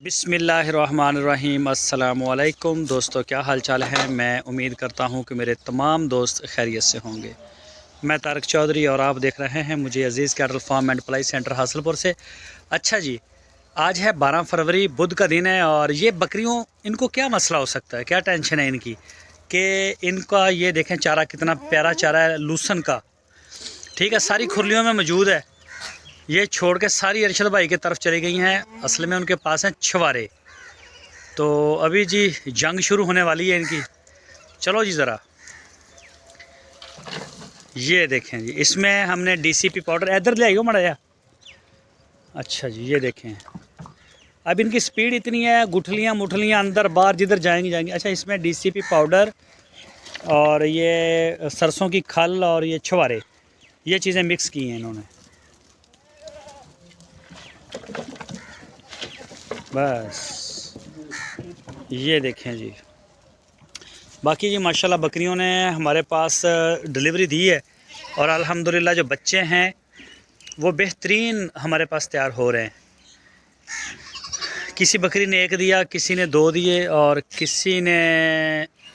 बिस्मिल्लाहिर्रहमानिर्रहीम। अस्सलामुअलैकुम दोस्तों, क्या हाल चाल है। मैं उम्मीद करता हूँ कि मेरे तमाम दोस्त खैरियत से होंगे। मैं तारक चौधरी और आप देख रहे हैं मुझे Aziz cattle farm and ply centre Hasilpur से। अच्छा जी, आज है 12 फरवरी, बुध का दिन है और ये बकरियों, इनको क्या मसला हो सकता है, क्या टेंशन है इनकी कि इनका ये देखें चारा कितना प्यारा चारा है लूसन का। ठीक है, सारी खुरलियों में मौजूद है। ये छोड़ के सारी अरशद भाई की तरफ चली गई हैं। असल में उनके पास हैं छुआरे। तो अभी जी जंग शुरू होने वाली है इनकी। चलो जी ज़रा ये देखें जी, इसमें हमने डीसीपी पाउडर इधर ले आइयो मड़ा या। अच्छा जी, ये देखें अब इनकी स्पीड इतनी है, गुठलियाँ मुठलियाँ अंदर बाहर जिधर जाएंगी जाएंगी। अच्छा, इसमें डीसीपी पाउडर और ये सरसों की खल और ये छुआरे, ये चीज़ें मिक्स की हैं इन्होंने। बस ये देखें जी। बाकी जी माशाल्लाह बकरियों ने हमारे पास डिलीवरी दी है और अल्हम्दुलिल्लाह जो बच्चे हैं वो बेहतरीन हमारे पास तैयार हो रहे हैं। किसी बकरी ने एक दिया, किसी ने दो दिए और किसी ने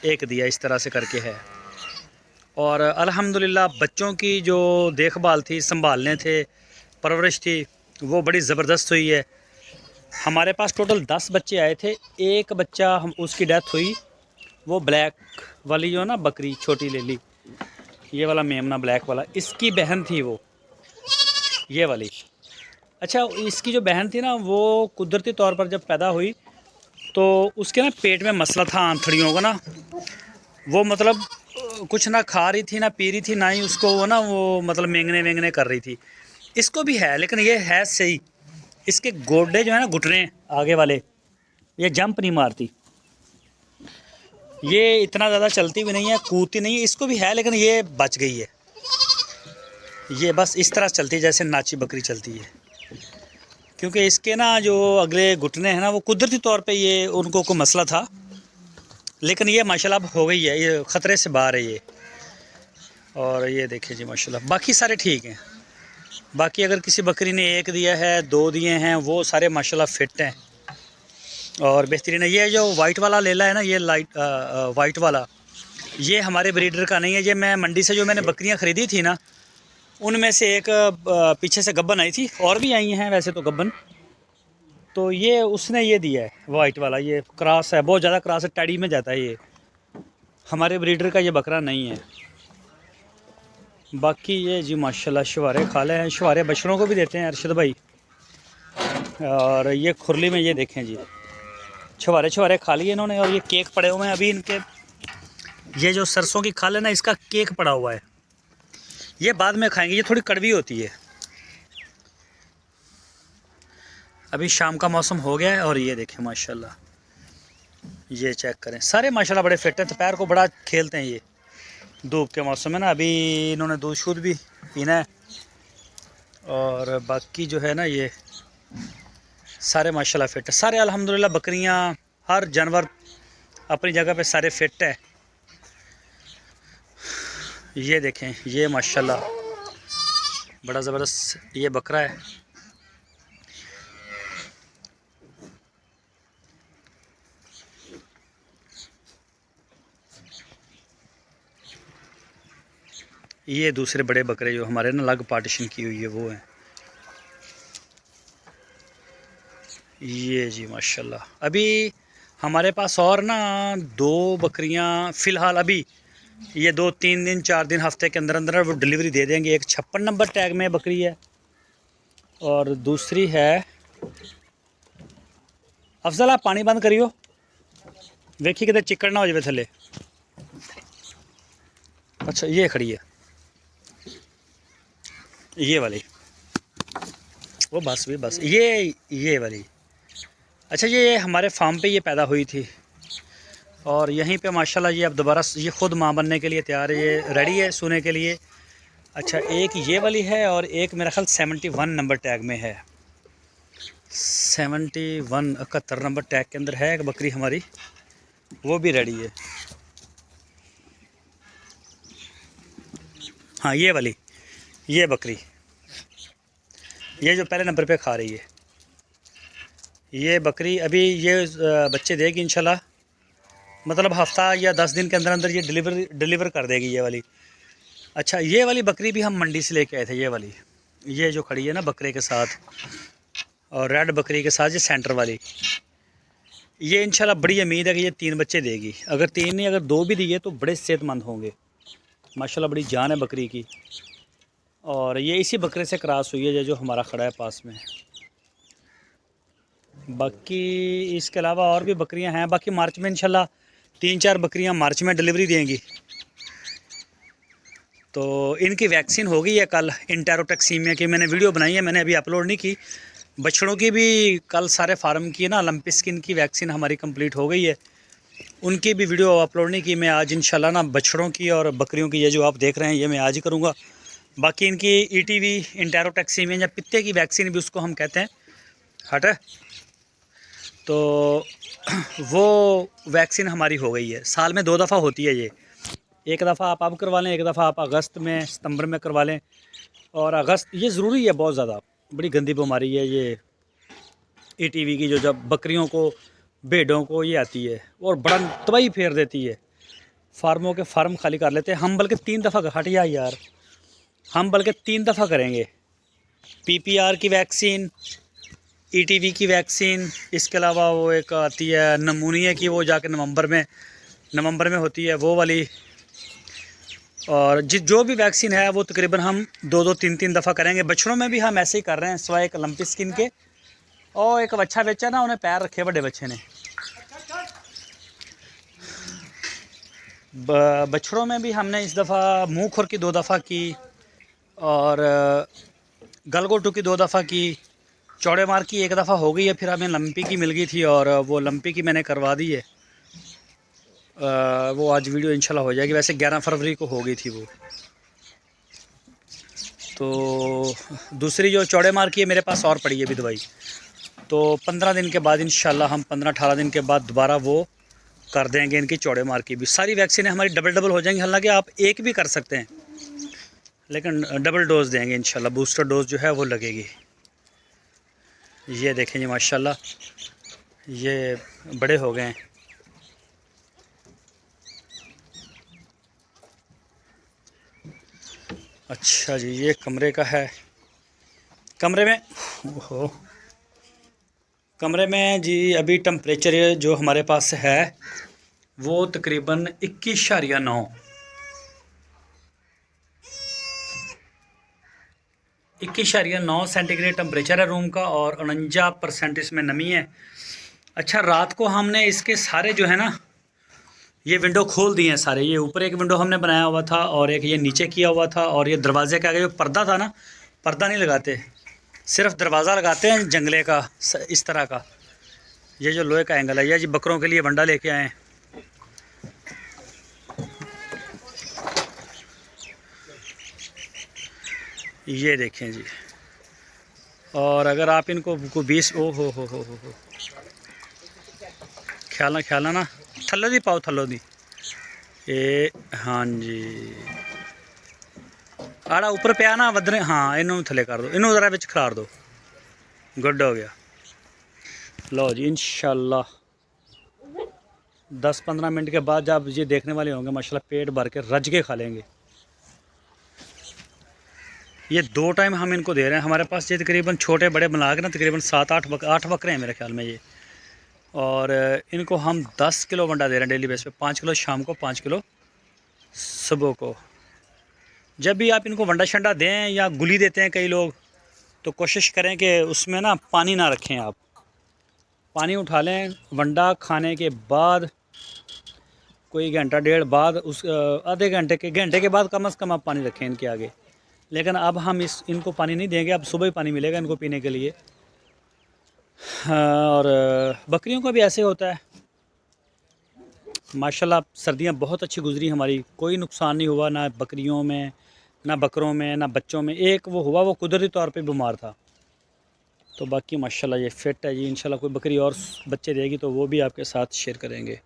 एक दिया, इस तरह से करके है। और अल्हम्दुलिल्लाह बच्चों की जो देखभाल थी, संभालने थे, परवरिश थी, वो बड़ी ज़बरदस्त हुई है। हमारे पास टोटल 10 बच्चे आए थे। एक बच्चा हम उसकी डेथ हुई, वो ब्लैक वाली जो ना बकरी छोटी ले ली, ये वाला मेमना ब्लैक वाला, इसकी बहन थी वो, ये वाली। अच्छा, इसकी जो बहन थी ना वो कुदरती तौर पर जब पैदा हुई तो उसके ना पेट में मसला था आंथड़ियों का ना। वो मतलब कुछ ना खा रही थी ना पी रही थी, ना ही उसको वो ना वो मतलब मेंगने वेंगने कर रही थी। इसको भी है लेकिन ये है सही। इसके गोडे जो है ना, घुटने आगे वाले, ये जंप नहीं मारती, ये इतना ज़्यादा चलती भी नहीं है, कूदती नहीं है। इसको भी है लेकिन ये बच गई है। ये बस इस तरह चलती है जैसे नाची बकरी चलती है, क्योंकि इसके ना जो अगले घुटने हैं ना वो कुदरती तौर पे ये उनको कोई मसला था, लेकिन ये माशाल्लाह हो गई है, ये ख़तरे से बाहर है ये। और ये देखिए जी माशाल्लाह बाकी सारे ठीक हैं। बाकी अगर किसी बकरी ने एक दिया है, दो दिए हैं, वो सारे माशाल्लाह फिट हैं और बेहतरीन है। ये जो वाइट वाला लेला है ना, ये लाइट वाइट वाला, ये हमारे ब्रीडर का नहीं है। ये मैं मंडी से जो मैंने बकरियां ख़रीदी थी ना, उनमें से एक पीछे से गब्बन आई थी, और भी आई हैं वैसे तो गब्बन। तो ये उसने ये दिया है वाइट वाला, ये क्रॉस है, बहुत ज़्यादा क्रॉस है, टैडी में जाता है ये। हमारे ब्रीडर का ये बकरा नहीं है। बाकी ये जी माशाल्लाह शुहारे खाले हैं, शुहारे बछड़ों को भी देते हैं अरशद भाई। और ये खुरली में ये देखें जी, छुहारे छुहारे खा लिए इन्होंने। और ये केक पड़े हुए हैं अभी इनके। ये जो सरसों की खाल है ना, इसका केक पड़ा हुआ है, ये बाद में खाएंगे, ये थोड़ी कड़वी होती है। अभी शाम का मौसम हो गया है और ये देखें माशाल्लाह, ये चेक करें, सारे माशाल्लाह बड़े फिट हैं। दोपहर को बड़ा खेलते हैं ये, धूप के मौसम में ना। अभी इन्होंने दूध शूध भी पीना है। और बाकी जो है ना, ये सारे माशाल्लाह फिट है, सारे अल्हम्दुलिल्लाह। बकरियां, हर जानवर अपनी जगह पे सारे फिट है। ये देखें, ये माशाल्लाह बड़ा ज़बरदस्त ये बकरा है। ये दूसरे बड़े बकरे जो हमारे ना अलग पार्टीशन की हुई है वो हैं। ये जी माशाल्लाह अभी हमारे पास और ना दो बकरियां फ़िलहाल अभी, ये 2-3 दिन 4 दिन हफ्ते के अंदर अंदर वो डिलीवरी दे देंगे। एक 56 नंबर टैग में बकरी है और दूसरी है, अफजल आप पानी बंद करियो, देखिए कितने चिकड़ ना हो जाए थले। अच्छा, ये खड़ी है ये वाली, वो बस भी बस ये वाली। अच्छा, ये हमारे फार्म पे ये पैदा हुई थी और यहीं पे माशाल्लाह ये अब दोबारा ये ख़ुद माँ बनने के लिए तैयार है, ये रेडी है सोने के लिए। अच्छा, एक ये वाली है और एक मेरा ख्याल 71 नंबर टैग में है। 71 नंबर टैग के अंदर है एक बकरी हमारी, वो भी रेडी है। हाँ, ये वाली, ये बकरी, ये जो पहले नंबर पे खा रही है, ये बकरी अभी ये बच्चे देगी इंशाल्लाह, मतलब हफ्ता या 10 दिन के अंदर अंदर ये डिलीवर कर देगी ये वाली। अच्छा, ये वाली बकरी भी हम मंडी से लेके आए थे, ये वाली, ये जो खड़ी है ना बकरे के साथ, और रेड बकरी के साथ ये सेंटर वाली, ये इंशाल्लाह बड़ी उम्मीद है कि ये 3 बच्चे देगी। अगर 3 नहीं, अगर 2 भी दिए तो बड़े सेहतमंद होंगे। माशाल्लाह बड़ी जान है बकरी की। और ये इसी बकरे से क्रॉस हुई है जो हमारा खड़ा है पास में। बाकी इसके अलावा और भी बकरियां हैं। बाकी मार्च में इंशाल्लाह 3-4 बकरियां मार्च में डिलीवरी देंगी। तो इनकी वैक्सीन हो गई है कल, इंटेरोटॉक्सीमिया की मैंने वीडियो बनाई है, मैंने अभी अपलोड नहीं की। बछड़ों की भी कल सारे फार्म की ना लंपी स्किन की वैक्सीन हमारी कंप्लीट हो गई है, उनकी भी वीडियो अपलोड नहीं की। मैं आज इंशाल्लाह ना बछड़ों की और बकरियों की, ये जो आप देख रहे हैं ये मैं आज ही करूँगा। बाकी इनकी ETV इंटेरोटॉक्सीमिया या पित्ते की वैक्सीन भी उसको हम कहते हैं, हट, तो वो वैक्सीन हमारी हो गई है। साल में 2 दफ़ा होती है ये, एक दफ़ा आप अब करवा लें, एक दफ़ा आप अगस्त में सितंबर में करवा लें। और अगस्त ये ज़रूरी है बहुत ज़्यादा, बड़ी गंदी बीमारी है ये ETV की, जो जब बकरियों को भेड़ों को ये आती है और बड़ा तबाही फेर देती है, फार्मों के फार्म खाली कर लेते हैं। हम बल्कि 3 दफ़ा, हटिया यार, हम बल्कि 3 दफ़ा करेंगे। PPR की वैक्सीन, ETV की वैक्सीन, इसके अलावा वो एक आती है नमूनिया की, वो जाके नवंबर में होती है वो वाली। और जो भी वैक्सीन है वो तकरीबन हम 2-2, 3-3 दफ़ा करेंगे। बछड़ों में भी हम ऐसे ही कर रहे हैं, सिवाय एक लंपी स्किन के। और एक बच्चा बेचा ना, उन्हें पैर रखे बड़े बच्चे ने। बछड़ों में भी हमने इस दफ़ा मुँह खुर की 2 दफ़ा की, और गलगोटू की 2 दफ़ा की, चौड़े मार की 1 दफ़ा हो गई है। फिर हमें लंपी की मिल गई थी और वो लंपी की मैंने करवा दी है। वो आज वीडियो इंशाल्लाह हो जाएगी। वैसे 11 फरवरी को हो गई थी वो। तो दूसरी जो चौड़े मार की है मेरे पास और पड़ी है अभी दवाई। तो 15 दिन के बाद इंशाल्लाह हम 15-18 दिन के बाद दोबारा वो कर देंगे इनकी चौड़े मार की भी। सारी वैक्सीनें हमारी डबल हो जाएंगी। हालांकि आप एक भी कर सकते हैं, लेकिन डबल डोज देंगे इंशाल्लाह। बूस्टर डोज जो है वो लगेगी। ये देखें जी माशाल्लाह, ये बड़े हो गए हैं। अच्छा जी, ये कमरे का है। कमरे में जी अभी टेम्परेचर जो हमारे पास है वो तकरीबन 21.9 सेंटीग्रेड टेम्परेचर है रूम का, और 49% इसमें नमी है। अच्छा, रात को हमने इसके सारे जो है ना ये विंडो खोल दिए हैं सारे। ये ऊपर एक विंडो हमने बनाया हुआ था और एक ये नीचे किया हुआ था, और ये दरवाजे के आगे जो पर्दा था ना, पर्दा नहीं लगाते, सिर्फ दरवाज़ा लगाते हैं जंगले का इस तरह का। ये जो लोहे का एंगल है, ये जी बकरों के लिए वंडा लेके आए हैं। ये देखें जी। और अगर आप इनको 20 ओ हो ख्याल ना थल्लो दी पाओ, थल्लो दी ये, हाँ जी, आड़ा ऊपर पिया ना वधने, हाँ इनू थले कर दो, इनू ज़रा विच खिलार दो, गुड हो गया। लो जी, इंशाल्लाह 10-15 मिनट के बाद जब ये देखने वाले होंगे माशाल्लाह पेट भर के रज के खा लेंगे। ये 2 टाइम हम इनको दे रहे हैं। हमारे पास ये तकरीबन छोटे बड़े मिला के ना तकरीबन 7-8 बकरे हैं मेरे ख्याल में ये। और इनको हम 10 किलो वंडा दे रहे हैं डेली बेस पे, 5 किलो शाम को, 5 किलो सुबह को। जब भी आप इनको वंडा शंडा दें या गुली देते हैं कई लोग, तो कोशिश करें कि उसमें ना पानी ना रखें। आप पानी उठा लें वंडा खाने के बाद, कोई घंटा डेढ़ बाद, उस आधे घंटे के बाद कम से कम आप पानी रखें इनके आगे। लेकिन अब हम इनको पानी नहीं देंगे, अब सुबह ही पानी मिलेगा इनको पीने के लिए। और बकरियों का भी ऐसे होता है। माशाल्लाह सर्दियां बहुत अच्छी गुजरी हमारी, कोई नुकसान नहीं हुआ, ना बकरियों में, ना बकरों में, ना बच्चों में। एक वो हुआ, वो कुदरती तौर पे बीमार था। तो बाकी माशाल्लाह ये फिट है जी। इंशाल्लाह कोई बकरी और बच्चे देगी तो वो भी आपके साथ शेयर करेंगे।